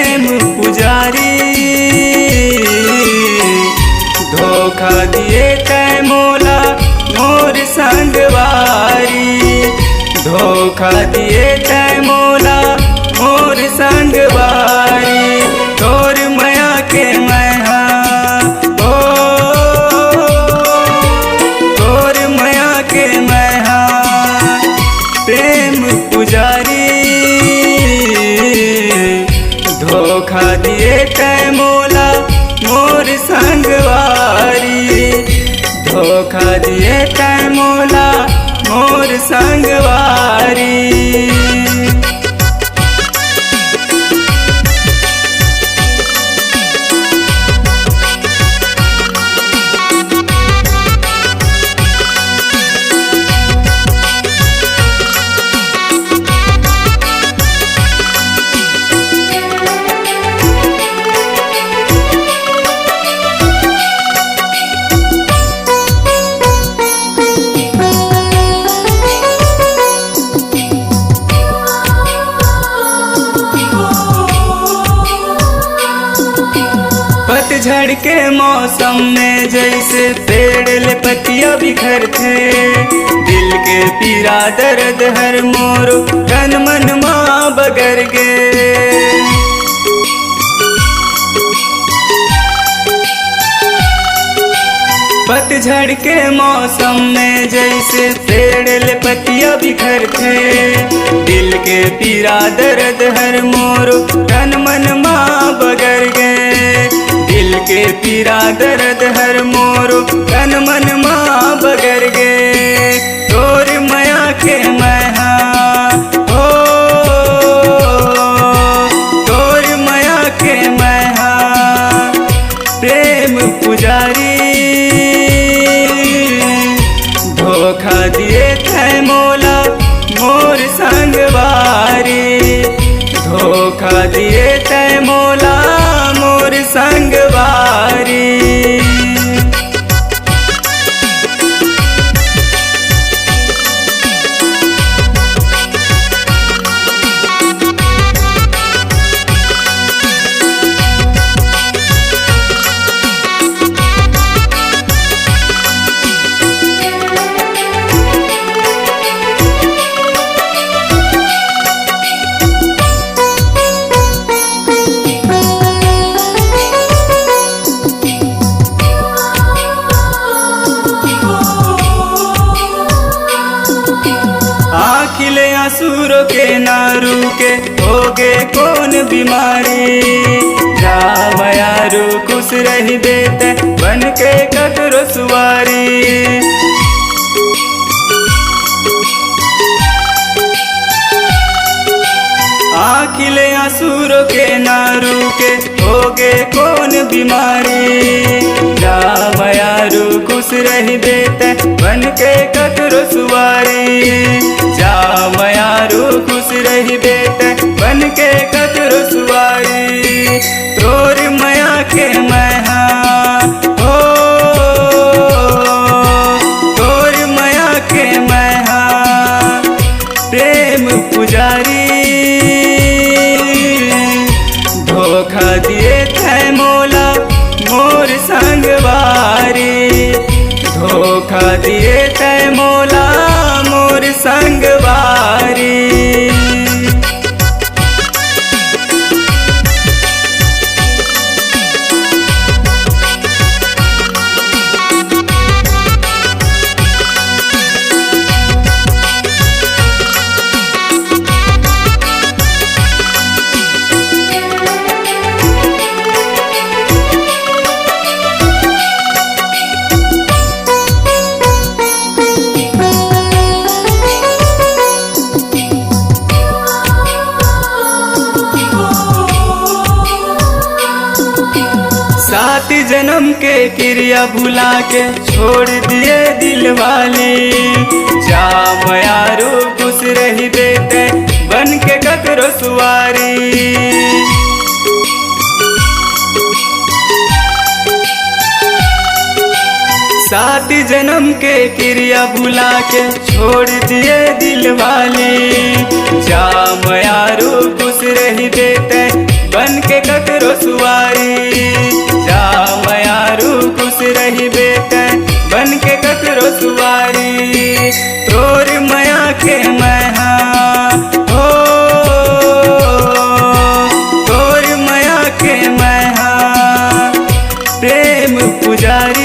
प्रेम पुजारी, धोखा दिए तै मोला मोर संगवारी, धोखा दिए तै मोला मोर संगवारी। तोर माया के मैं ओ तोर माया के मैं प्रेम पुजारी, धोखा दिए तै मोला मोर संगवारी, धोखा दिए तै मोला मोर संगवारी। पतझड़ के मौसम में जैसे पेड़ ले पत्तियां बिखरते, दिल के पीरा दर्द हर मोरो तन मन माँ बगर गे। पतझड़ के मौसम में जैसे पेड़ ले पत्तियां बिखरते, दिल के पीरा दर्द हर मोरो तन मन माँ बगर गे, दिल के पीरा दर्द हर मोरो तन मन माँ बगर गे। तोर माया के मैं ओ तोर माया के मैं प्रेम पुजारी, धोखा दिए तै मोला मोर संगवारी, धोखा दिए तै मोला मोर संगवारी। खिले आंसुरों के ना रुके होगे कौन बीमारी, जा मयारू खुश रही देते बन के ककरो सुवारी। आखिले आंसुरों के ना रुके होगे कौन बीमारी, जा मयारू खुश रही देते बन के ककरो सुवारी, जा मयारू खुश रही देते बन के ककरो सुवारी। तोर माया के मैं ओ तोर माया के मैं प्रेम पुजारी, धोखा दिए तै मोला मोर संगवारी, धोखा दिए तै मोला मोर संगवारी। सात जन्म के क्रिया भुला के छोड़ दिए दिल वाली, जा मयारू खुश रही देते बन के ककरो सुवारी। सात जन्म के क्रिया भुला के छोड़ दिए दिल वाली, जा मयारू खुश रही देते बन के ककरो सुवारी। जा मयारू खुश रही बेटा बन के ककरो सुवारी। तोर माया के महा हो, तोर माया के महा प्रेम पुजारी।